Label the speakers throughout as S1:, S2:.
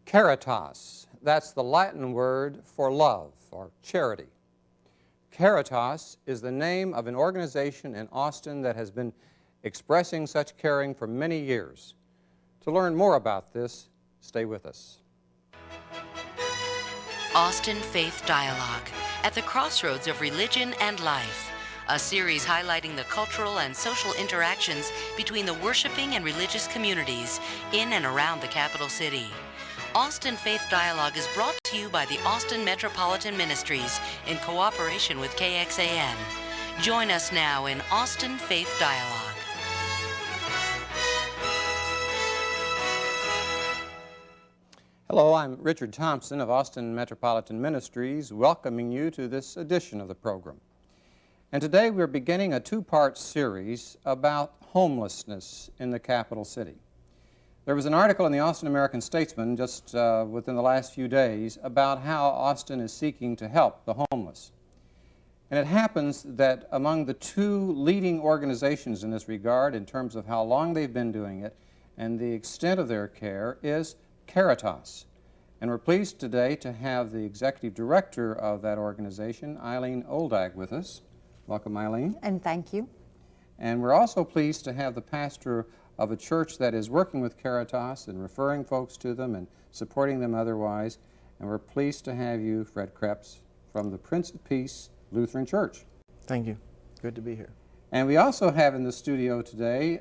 S1: Caritas, that's the Latin word for love or charity. Caritas is the name of an organization in Austin that has been expressing such caring for many years. To learn more about this, stay with us.
S2: Austin Faith Dialogue, at the crossroads of religion and life. A series highlighting the cultural and social interactions between the worshiping and religious communities in and around the capital city. Austin Faith Dialogue is brought to you by the Austin Metropolitan Ministries in cooperation with KXAN. Join us now in Austin Faith Dialogue.
S1: Hello, I'm Richard Thompson of Austin Metropolitan Ministries, welcoming you to this edition of the program. And today we're beginning a two-part series about homelessness in the capital city. There was an article in the Austin American-Statesman just within the last few days about how Austin is seeking to help the homeless. And it happens that among the two leading organizations in this regard, in terms of how long they've been doing it and the extent of their care, is Caritas. And we're pleased today to have the executive director of that organization, Eileen Oldag, with us. Welcome, Eileen.
S3: And thank you.
S1: And we're also pleased to have the pastor of a church that is working with Caritas and referring folks to them and supporting them otherwise. And we're pleased to have you, Fred Krebs, from the Prince of Peace Lutheran Church.
S4: Thank you. Good to be here.
S1: And we also have in the studio today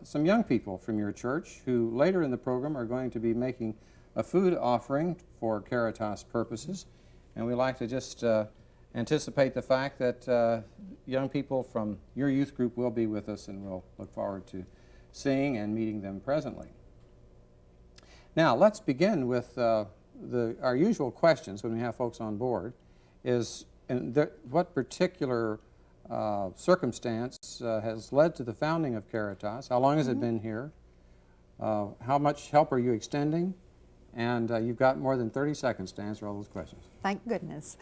S1: some young people from your church who later in the program are going to be making a food offering for Caritas purposes. And we like to just anticipate the fact that young people from your youth group will be with us, and we'll look forward to seeing and meeting them presently. Now, let's begin with our usual questions when we have folks on board, is what particular circumstance has led to the founding of Caritas? How long has it been here? How much help are you extending? And you've got more than 30 seconds to answer all those questions.
S3: Thank goodness.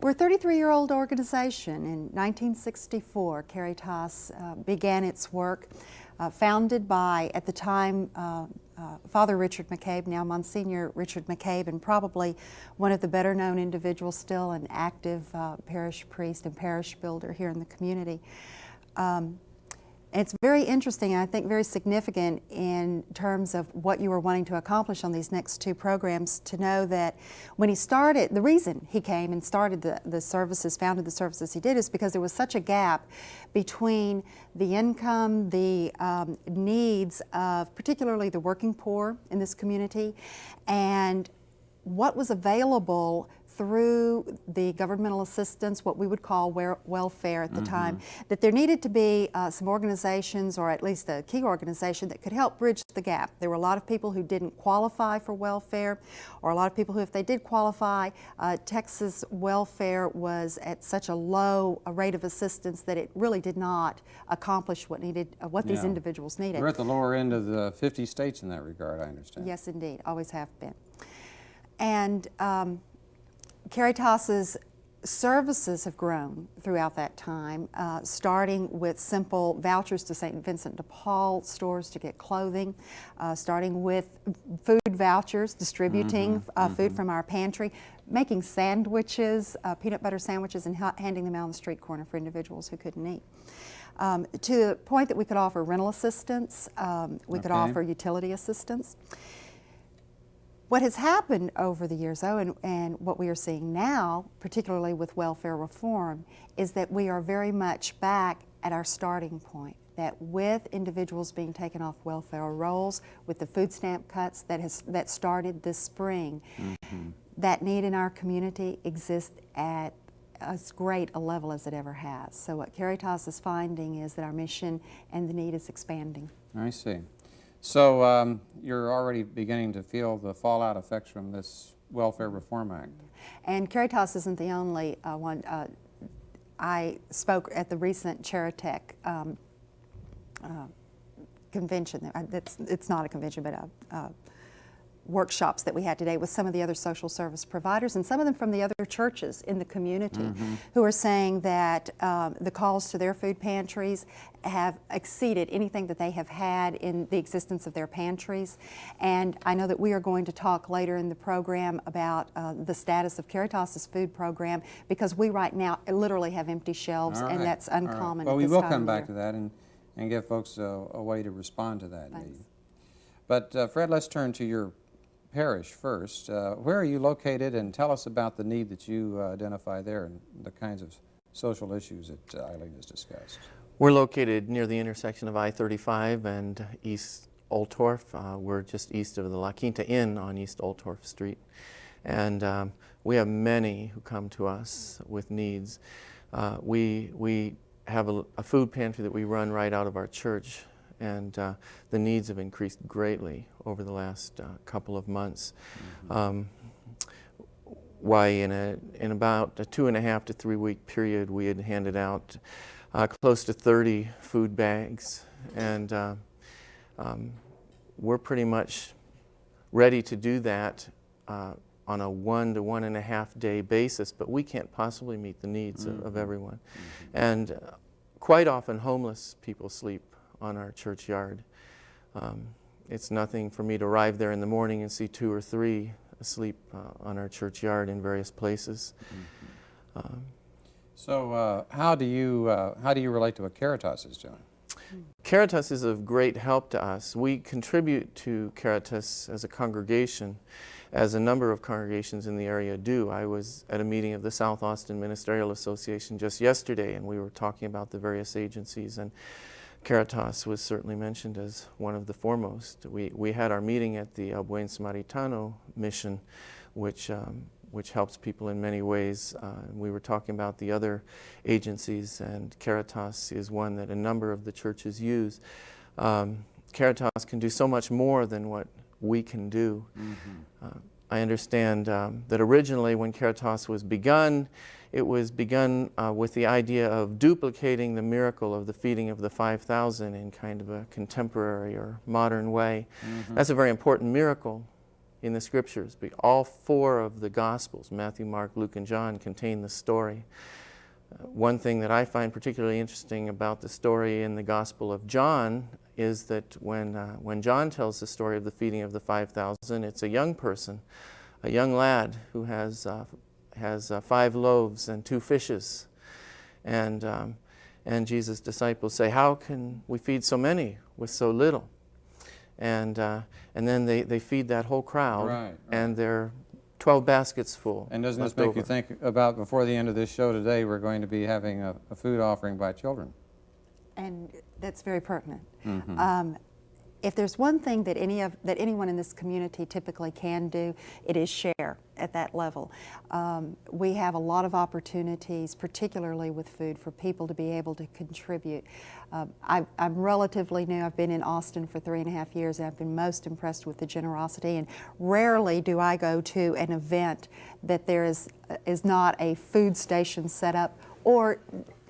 S3: We're a 33-year-old organization. In 1964, Caritas began its work, founded by, at the time, Father Richard McCabe, now Monsignor Richard McCabe, and probably one of the better-known individuals still, an active parish priest and parish builder here in the community. It's very interesting, and I think very significant in terms of what you were wanting to accomplish on these next two programs, to know that when he started, the reason he came and started the services, founded the services he did, is because there was such a gap between the income, the needs of particularly the working poor in this community, and what was available through the governmental assistance, what we would call welfare at the time, that there needed to be some organizations, or at least a key organization, that could help bridge the gap. There were a lot of people who didn't qualify for welfare, or a lot of people who, if they did qualify, Texas welfare was at such a low rate of assistance that it really did not accomplish what these individuals needed.
S1: We're at the lower end of the 50 states in that regard, I understand.
S3: Yes, indeed, always have been. And Caritas's services have grown throughout that time, starting with simple vouchers to St. Vincent de Paul stores to get clothing, starting with food vouchers, distributing food from our pantry, making sandwiches, peanut butter sandwiches, and handing them out on the street corner for individuals who couldn't eat. To the point that we could offer rental assistance, we could offer utility assistance. What has happened over the years, though, and what we are seeing now, particularly with welfare reform, is that we are very much back at our starting point, that with individuals being taken off welfare rolls, with the food stamp cuts that started this spring, that need in our community exists at as great a level as it ever has. So what Caritas is finding is that our mission and the need is expanding.
S1: I see. So you're already beginning to feel the fallout effects from this Welfare Reform Act. And
S3: Caritas isn't the only one. I spoke at the recent Charitech convention. It's not a convention, but workshops that we had today with some of the other social service providers and some of them from the other churches in the community who are saying that the calls to their food pantries have exceeded anything that they have had in the existence of their pantries. And I know that we are going to talk later in the program about the status of Caritas's food program, because we right now literally have empty shelves,
S1: All
S3: and
S1: right.
S3: that's
S1: All right.
S3: uncommon
S1: Well,
S3: at
S1: we
S3: this
S1: will
S3: time
S1: come
S3: of
S1: back
S3: year.
S1: to that and give folks a way to respond to that
S3: Thanks.
S1: need. But Fred, let's turn to your parish first. Where are you located, and tell us about the need that you identify there and the kinds of social issues that Eileen has discussed.
S4: We're located near the intersection of I-35 and East Oltorf. We're just east of the La Quinta Inn on East Oltorf Street. And we have many who come to us with needs. We have a food pantry that we run right out of our church, and the needs have increased greatly over the last couple of months. Why, in about a 2.5 to 3 week period, we had handed out close to 30 food bags, and we're pretty much ready to do that on a 1 to 1.5 day basis, but we can't possibly meet the needs of everyone. And quite often homeless people sleep on our churchyard. It's nothing for me to arrive there in the morning and see 2 or 3 asleep on our churchyard in various places.
S1: So how do you relate to what Caritas is doing?
S4: Caritas is of great help to us. We contribute to Caritas as a congregation, as a number of congregations in the area do. I was at a meeting of the South Austin Ministerial Association just yesterday, and we were talking about the various agencies, and Caritas was certainly mentioned as one of the foremost. We had our meeting at the El Buen Samaritano mission, which helps people in many ways. We were talking about the other agencies, and Caritas is one that a number of the churches use. Caritas can do so much more than what we can do. I understand that originally when Caritas was begun, it was begun with the idea of duplicating the miracle of the feeding of the 5,000 in kind of a contemporary or modern way. That's a very important miracle in the scriptures. All 4 of the Gospels, Matthew, Mark, Luke, and John, contain the story. One thing that I find particularly interesting about the story in the Gospel of John is that when John tells the story of the feeding of the 5,000, it's a young person, a young lad who has 5 loaves and 2 fishes. And Jesus' disciples say, "How can we feed so many with so little?" And then they feed that whole crowd,
S1: Right.
S4: and they're 12 baskets full.
S1: And doesn't this
S4: left
S1: make you
S4: over.
S1: think about, before the end of this show today, we're going to be having a food offering by children?
S3: And that's very pertinent. If there's one thing that anyone in this community typically can do, it is share at that level. We have a lot of opportunities, particularly with food, for people to be able to contribute. I'm relatively new. I've been in Austin for 3.5 years, and I've been most impressed with the generosity. And rarely do I go to an event that there is not a food station set up, or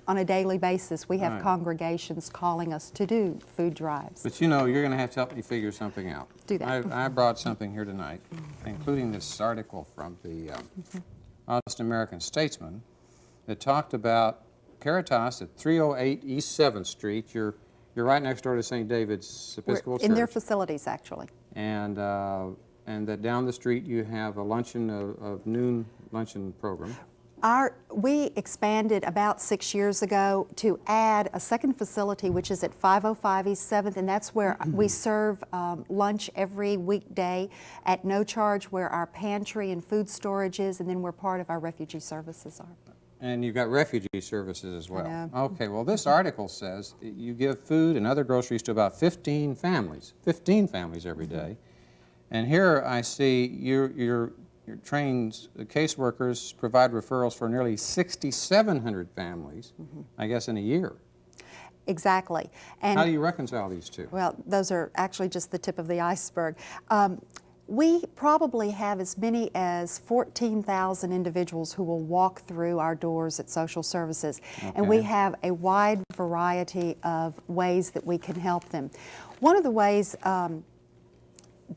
S3: on a daily basis, we have
S1: Right.
S3: congregations calling us to do food drives.
S1: But you know, you're going to have to help me figure something out.
S3: Do that.
S1: I brought something here tonight, including this article from the Austin American Statesman that talked about Caritas at 308 East 7th Street. You're right next door to St. David's Episcopal
S3: We're
S1: Church.
S3: in their facilities, actually.
S1: And that down the street you have a luncheon, of noon luncheon program.
S3: We expanded about 6 years ago to add a second facility, which is at 505 East 7th, and that's where we serve lunch every weekday at no charge, where our pantry and food storage is, and then where part of our refugee services are.
S1: And you've got refugee services as well.
S3: know.
S1: Okay, well this article says you give food and other groceries to about 15 families every day. And here I see your trained caseworkers provide referrals for nearly 6,700 families, I guess, in a year.
S3: Exactly. And
S1: How do you reconcile these two?
S3: well, those are actually just the tip of the iceberg. We probably have as many as 14,000 individuals who will walk through our doors at social services, and we
S1: Okay.
S3: have a wide variety of ways that we can help them. One of the ways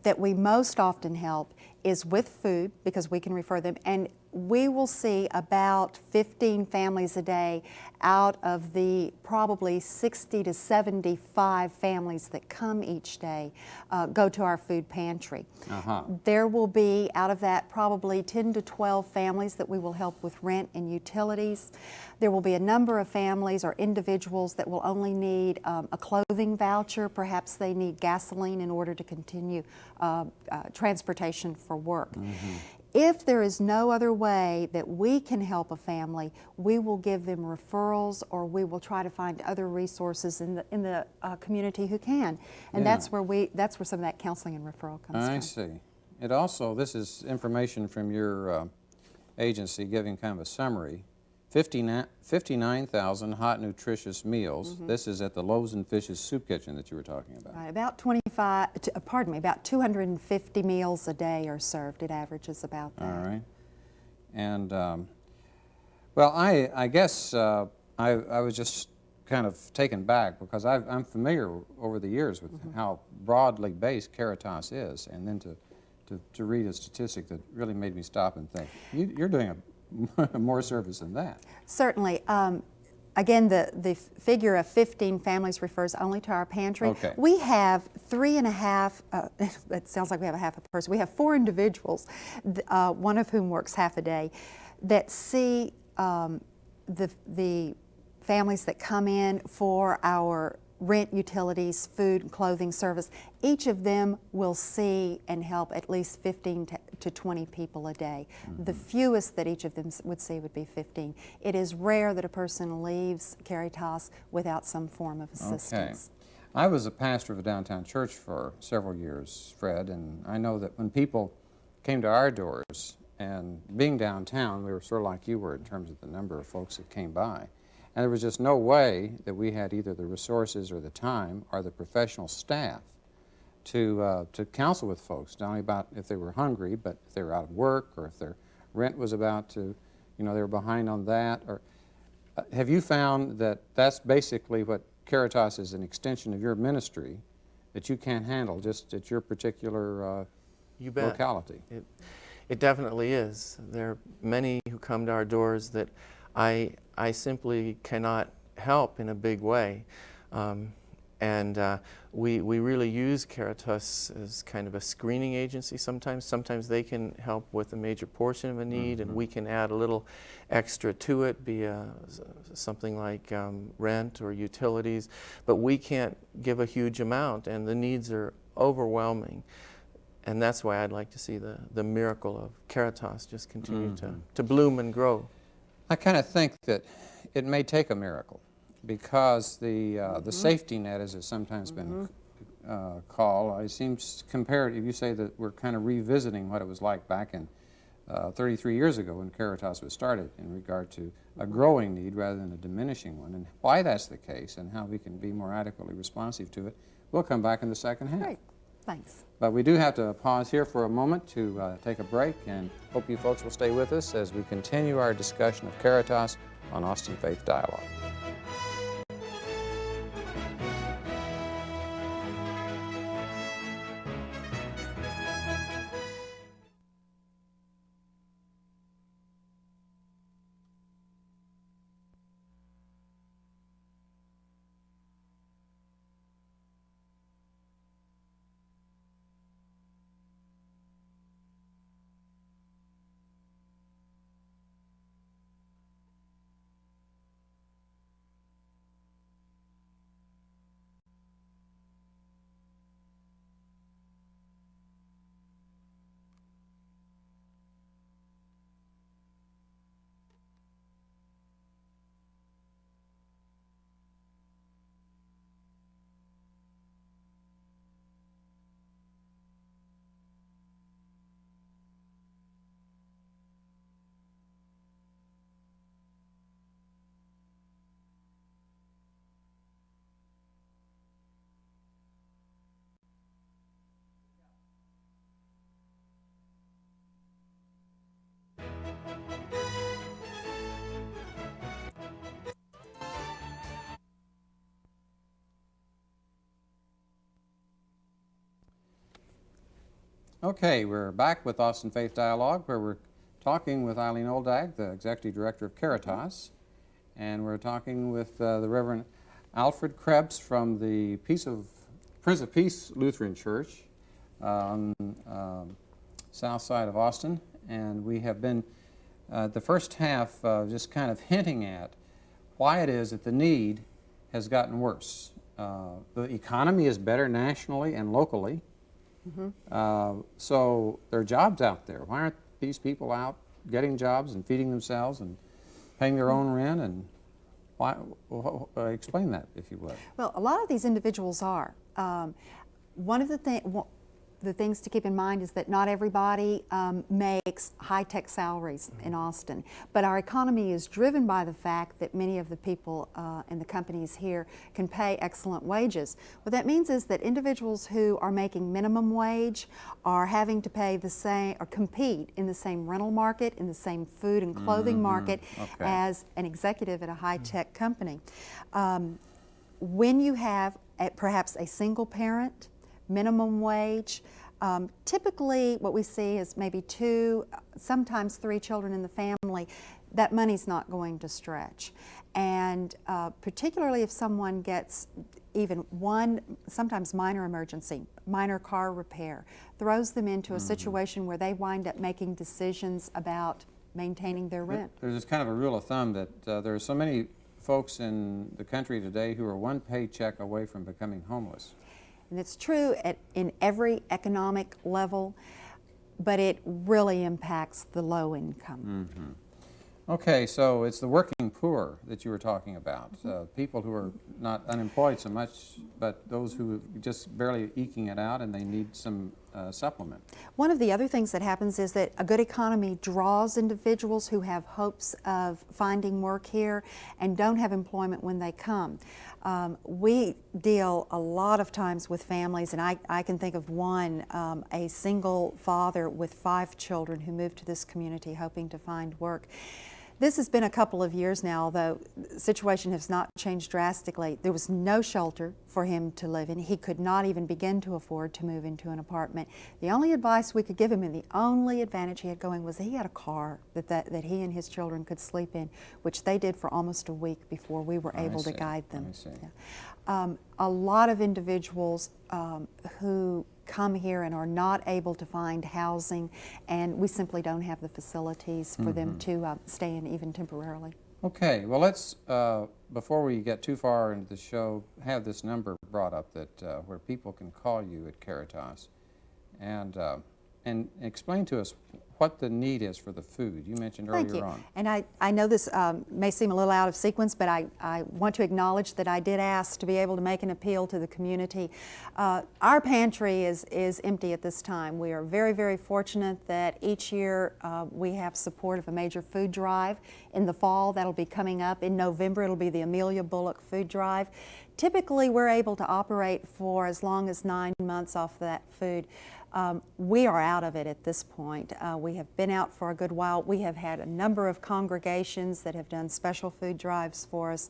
S3: that we most often help is with food, because we can refer them, and we will see about 15 families a day out of the probably 60 to 75 families that come each day go to our food pantry. There will be, out of that, probably 10 to 12 families that we will help with rent and utilities. There will be a number of families or individuals that will only need a clothing voucher. Perhaps they need gasoline in order to continue transportation for work. If there is no other way that we can help a family, we will give them referrals, or we will try to find other resources in the community who can, and that's where some of that counseling and referral comes from.
S1: I see. It also, this is information from your agency giving kind of a summary. 59,000 hot, nutritious meals. This is at the Loaves and Fishes Soup Kitchen that you were talking about.
S3: Right, about 250 meals a day are served. It averages about that.
S1: All right. And, well, I guess I was just kind of taken back, because I'm familiar over the years with how broadly based Caritas is, and then to read a statistic that really made me stop and think, you're doing more service than that.
S3: Certainly. Again, the figure of 15 families refers only to our pantry.
S1: Okay.
S3: We have 3.5, it sounds like we have a half a person, we have 4 individuals, one of whom works half a day, that see the families that come in for our rent, utilities, food, and clothing service. Each of them will see and help at least 15 to 20 people a day. The fewest that each of them would see would be 15. It is rare that a person leaves Caritas without some form of assistance.
S1: Okay. I was a pastor of a downtown church for several years, Fred, and I know that when people came to our doors, and being downtown, we were sort of like you were in terms of the number of folks that came by. And there was just no way that we had either the resources or the time or the professional staff to counsel with folks, not only about if they were hungry, but if they were out of work, or if their rent was about to, they were behind on that. Or have you found that that's basically what Caritas is, an extension of your ministry that you can't handle just at your particular
S4: You bet.
S1: locality?
S4: It definitely is. There are many who come to our doors that I simply cannot help in a big way. We really use Caritas as kind of a screening agency sometimes. Sometimes they can help with a major portion of a need, and we can add a little extra to it, be something like rent or utilities. But we can't give a huge amount, and the needs are overwhelming. And that's why I'd like to see the miracle of Caritas just continue to bloom and grow.
S1: I kind of think that it may take a miracle, because the safety net, as it's sometimes been called, it seems comparative. You say that we're kind of revisiting what it was like back in 33 years ago when Caritas was started, in regard to a growing need rather than a diminishing one, and why that's the case and how we can be more adequately responsive to it. We'll come back in the second half.
S3: Great. Thanks.
S1: But we do have to pause here for a moment to take a break, and hope you folks will stay with us as we continue our discussion of Caritas on Austin Faith Dialogue. Okay, we're back with Austin Faith Dialogue, where we're talking with Eileen Oldag, the Executive Director of Caritas, and we're talking with the Reverend Alfred Krebs from the Prince of Peace Lutheran Church on south side of Austin, and we have been the first half just kind of hinting at why it is that the need has gotten worse. The economy is better nationally and locally. So there are jobs out there. Why aren't these people out getting jobs and feeding themselves and paying their own rent? And why? Explain that, if you would.
S3: Well, a lot of these individuals are. One of the things to keep in mind is that not everybody makes high-tech salaries in Austin, but our economy is driven by the fact that many of the people and the companies here can pay excellent wages. What that means is that individuals who are making minimum wage are having to pay the same or compete in the same rental market, in the same food and clothing market as an executive at a high-tech company. When you have perhaps a single parent, minimum wage. Typically what we see is maybe 2, sometimes 3 children in the family. That money's not going to stretch. And particularly if someone gets even one, sometimes minor emergency, minor car repair, throws them into a situation where they wind up making decisions about maintaining their rent.
S1: There's this kind of a rule of thumb that there are so many folks in the country today who are one paycheck away from becoming homeless.
S3: And it's true in every economic level, but it really impacts the low income.
S1: Okay, so it's the working poor that you were talking about, people who are not unemployed so much, but those who are just barely eking it out and they need some supplement.
S3: One of the other things that happens is that a good economy draws individuals who have hopes of finding work here and don't have employment when they come. We deal a lot of times with families, and I can think of one, a single father with 5 children who moved to this community hoping to find work. This has been a couple of years now, although the situation has not changed drastically. There was no shelter for him to live in. He could not even begin to afford to move into an apartment. The only advice we could give him and the only advantage he had going was that he had a car that he and his children could sleep in, which they did for almost a week before we were able to guide them. A lot of individuals who come here and are not able to find housing, and we simply don't have the facilities for them to stay in even temporarily. Okay, well let's, before we get too far into the show, have this number brought up that where people can call you at Caritas and explain to us what the need is for the food. You mentioned earlier on. And I know this may seem a little out of sequence, but I want to acknowledge that I did ask to be able to make an appeal to the community. Our pantry is empty at this time. We are very, very fortunate that each year we have support of a major food drive. In the fall, that'll be coming up. In November, it'll be the Amelia Bullock Food Drive. Typically, we're able to operate for as long as 9 months off that food. We are out of it at this point. We have been out for a good while. We have had a number of congregations that have done special food drives for us,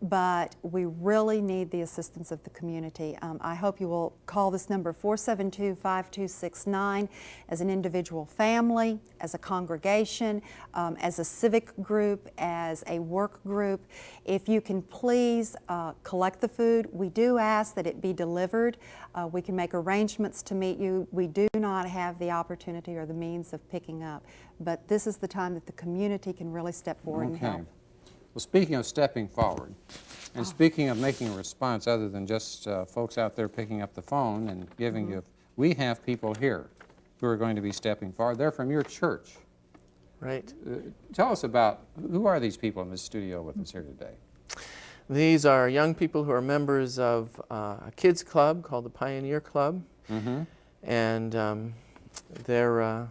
S3: but we really need the assistance of the community. I hope you will call this number 472-5269 as an individual family, as a congregation, as a civic group, as a work group. If you can please collect the food. We do ask that it be delivered. We can make arrangements to meet you. We do not have the opportunity or the means of picking up, but this is the time that the community can really step forward and help. Well, speaking of stepping forward, and speaking of making a response other than just folks out there picking up the phone and giving you, we have people here who are going to be stepping forward. They're from your church.
S4: Right.
S1: Tell us about, who are these people in this studio with us here today?
S4: These are young people who are members of a kids club called the Pioneer Club. And they're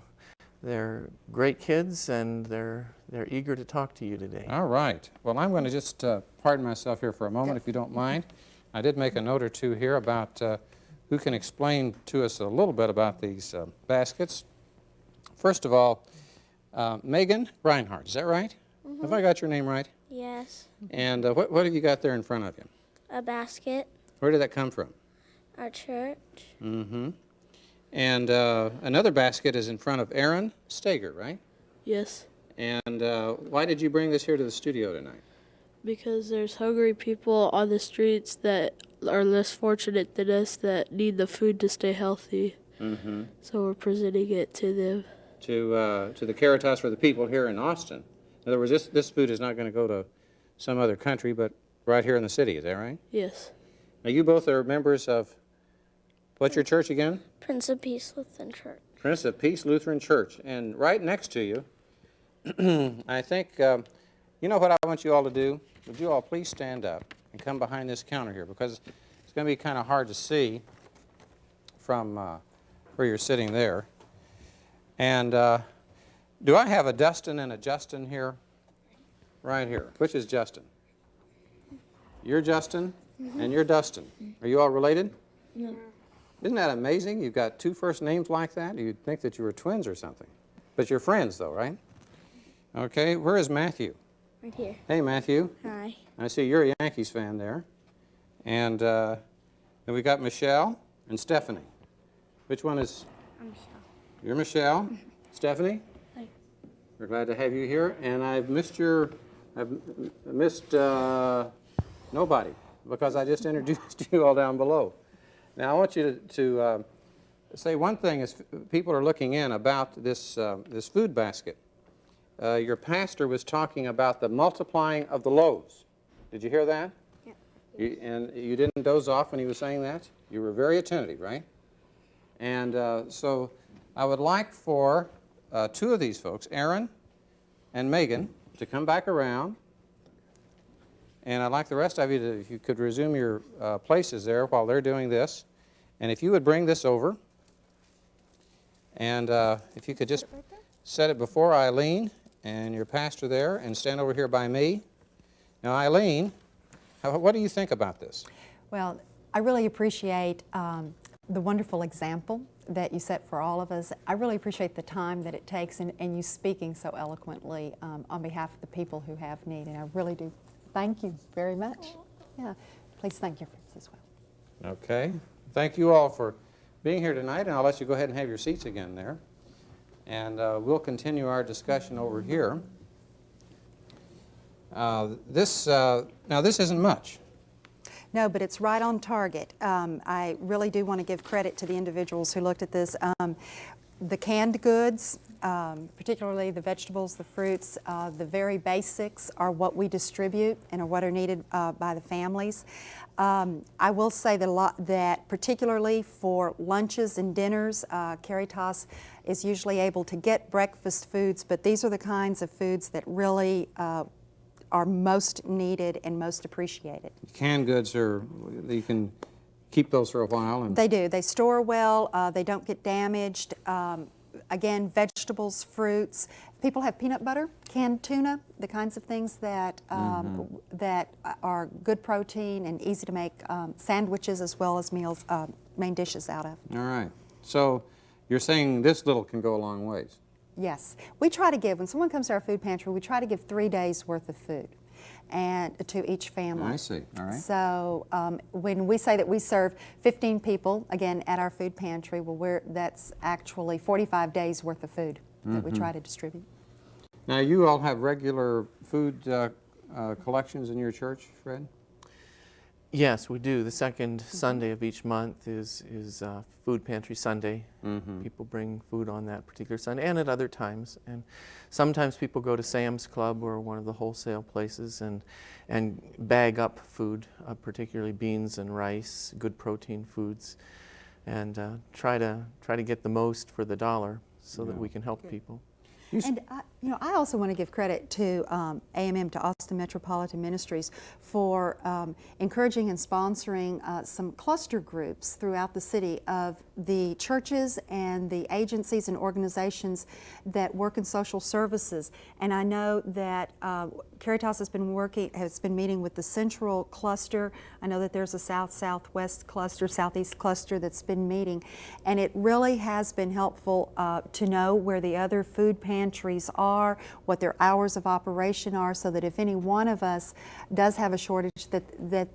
S4: great kids, and they're eager to talk to you today. All right. Well, I'm going to just pardon myself here for a moment, if you don't mind. I did make a note or two here about who can explain to us a little bit about these baskets. First of all, Megan Reinhardt, is that right? Have I got your name right?
S5: Yes.
S1: And what have you got there in front of you?
S5: A basket.
S1: Where did that come from?
S5: Our church.
S1: And another basket is in front of Aaron Steger, right?
S5: Yes,
S1: And why did you bring this here to the studio tonight?
S5: because there's hungry people on the streets that are less fortunate than us that need the food to stay healthy.
S1: Mm-hmm.
S5: So we're presenting it to them.
S1: To the Caritas for the people here in Austin. In other words, this food is not going to go to some other country, but right here in the city. Is that right?
S5: Yes.
S1: Now, you both are members of, what's your church again?
S6: Prince of Peace Lutheran Church.
S1: Prince of Peace Lutheran Church. And right next to you, I think, you know what I want you all to do? Would you all please stand up and come behind this counter here, because it's going to be kind of hard to see from where you're sitting there. And do I have a Dustin and a Justin here? Right here. Which is Justin? You're Justin, and you're Dustin. Are you all related?
S6: No.
S1: Isn't that amazing? You've got two first names like that? You'd think that you were twins or something. But you're friends, though, right? Okay, where is Matthew?
S6: Right here.
S1: Hey, Matthew.
S6: Hi.
S1: I see you're a Yankees fan there. And then we got Michelle and Stephanie. Which one is?
S6: I'm Michelle.
S1: You're Michelle. Stephanie?
S6: Hi.
S1: We're glad to have you here. And I've missed nobody, because I just introduced you all down below. Now, I want you to say one thing as people are looking in about this food basket. Your pastor was talking about the multiplying of the loaves. Did you hear that? Yeah. And you didn't doze off when he was saying that? You were very attentive, right? And so I would like for two of these folks, Aaron and Megan, to come back around. And I'd like the rest of you to, if you could resume your places there while they're doing this. And if you would bring this over. And if you could just set it before Eileen and your pastor there, and stand over here by me. Now, Eileen, what do you think about this?
S3: Well, I really appreciate the wonderful example that you set for all of us. I really appreciate the time that it takes and you speaking so eloquently on behalf of the people who have need, and I really do thank you very much. Yeah, please thank your friends as well.
S1: Okay. Thank you all for being here tonight, and I'll let you go ahead and have your seats again there. And we'll continue our discussion over here. Now, this isn't much.
S3: No, but it's right on target. I really do want to give credit to the individuals who looked at this. The canned goods, particularly the vegetables, the fruits, the very basics are what we distribute and are what are needed by the families. I will say that particularly for lunches and dinners, Caritas is usually able to get breakfast foods, but these are the kinds of foods that really are most needed and most appreciated.
S1: Canned goods you can keep those for a while. And
S3: they do. They store well. They don't get damaged. Again, vegetables, fruits. People have peanut butter, canned tuna, the kinds of things that that are good protein and easy to make sandwiches as well as meals, main dishes out of.
S1: All right. So you're saying this little can go a long ways.
S3: Yes. We try to give, when someone comes to our food pantry, we try to give 3 days worth of food and to each family.
S1: I see. All right.
S3: So when we say that we serve 15 people, again, at our food pantry, well, that's actually 45 days worth of food that we try to distribute.
S1: Now, you all have regular food collections in your church, Fred?
S4: Yes, we do. The second Sunday of each month is Food Pantry Sunday. People bring food on that particular Sunday and at other times. And sometimes people go to Sam's Club or one of the wholesale places and bag up food, particularly beans and rice, good protein foods, and try to get the most for the dollar so that we can help people.
S3: And I also want to give credit to AMM, to Austin Metropolitan Ministries, for encouraging and sponsoring some cluster groups throughout the city of the churches and the agencies and organizations that work in social services. And I know that Caritas has been meeting with the Central Cluster. I know that there's a South-Southwest cluster, Southeast cluster that's been meeting, and it really has been helpful to know where the other food pantries are, what their hours of operation are, so that if any one of us does have a shortage, that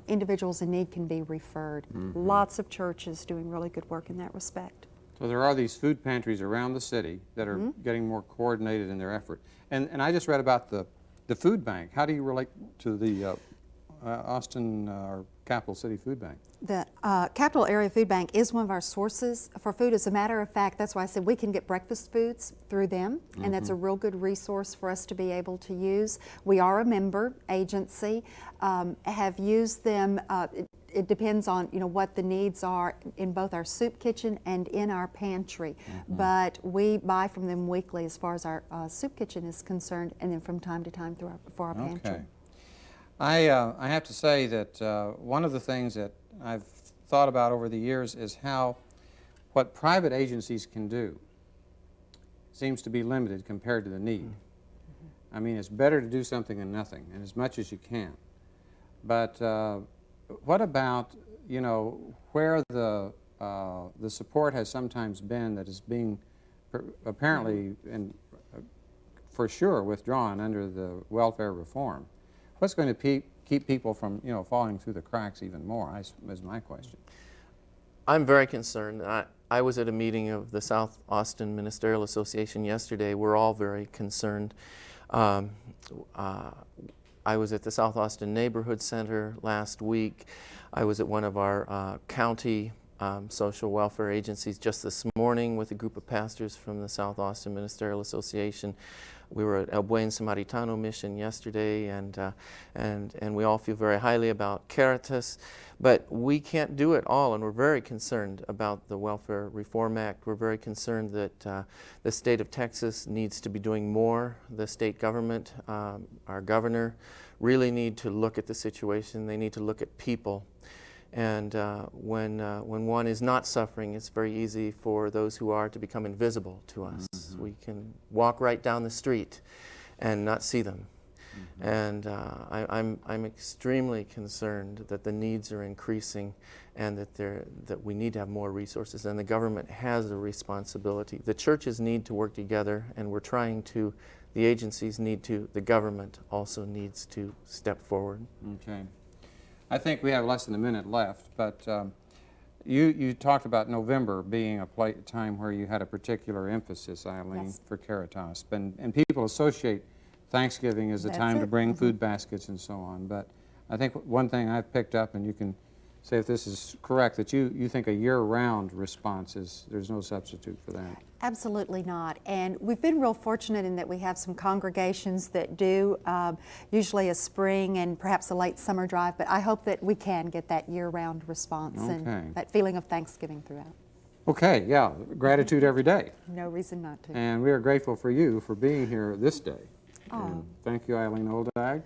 S3: individuals in need can be referred. Lots of churches doing really good work in that respect.
S1: So there are these food pantries around the city that are getting more coordinated in their effort. And I just read about the food bank. How do you relate to the Austin or Capital City Food Bank?
S3: The Capital Area Food Bank is one of our sources for food. As a matter of fact, that's why I said we can get breakfast foods through them, and that's a real good resource for us to be able to use. We are a member agency, have used them. It depends on what the needs are in both our soup kitchen and in our pantry. But we buy from them weekly as far as our soup kitchen is concerned, and then from time to time for our pantry.
S1: Okay. I have to say that one of the things that I've thought about over the years is how what private agencies can do seems to be limited compared to the need. I mean, it's better to do something than nothing, and as much as you can. But what about, where the support has sometimes been that is being apparently and for sure withdrawn under the welfare reform? What's going to keep people from, falling through the cracks even more, is my question.
S4: I'm very concerned. I was at a meeting of the South Austin Ministerial Association yesterday. We're all very concerned. I was at the South Austin Neighborhood Center last week. I was at one of our county social welfare agencies just this morning with a group of pastors from the South Austin Ministerial Association. We were at El Buen Samaritano Mission yesterday, and we all feel very highly about Caritas, but we can't do it all, and we're very concerned about the Welfare Reform Act. We're very concerned that the state of Texas needs to be doing more. The state government, our governor, really need to look at the situation. They need to look at people. And when one is not suffering, it's very easy for those who are to become invisible to us. We can walk right down the street and not see them. And I'm extremely concerned that the needs are increasing and that we need to have more resources, and the government has a responsibility. The churches need to work together, and we're trying to, the agencies need to, the government also needs to step forward.
S1: Okay. I think we have less than a minute left, but you talked about November being a time where you had a particular emphasis, Eileen,
S3: Yes.
S1: for Caritas. And people associate Thanksgiving as a
S3: That's
S1: time to
S3: it.
S1: bring food baskets and so on. But I think one thing I've picked up, and you can say if this is correct, that you think a year-round response there's no substitute for that.
S3: Absolutely not. And we've been real fortunate in that we have some congregations that do usually a spring and perhaps a late summer drive, but I hope that we can get that year-round response and that feeling of Thanksgiving throughout.
S1: Okay, yeah, gratitude every day.
S3: No reason not to.
S1: And we are grateful for you for being here this day.
S3: Oh.
S1: And thank you, Eileen Oldag.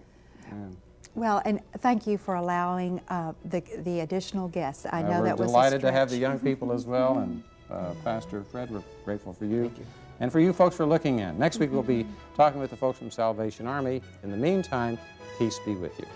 S1: And
S3: Well, and thank you for allowing the additional guests. I know that
S1: we're
S3: was
S1: delighted
S3: a
S1: to have the
S3: stretch.
S1: young people as well, and Pastor Fred, we're grateful for you. And for you folks for looking in. Next week we'll be talking with the folks from Salvation Army. In the meantime, peace be with you.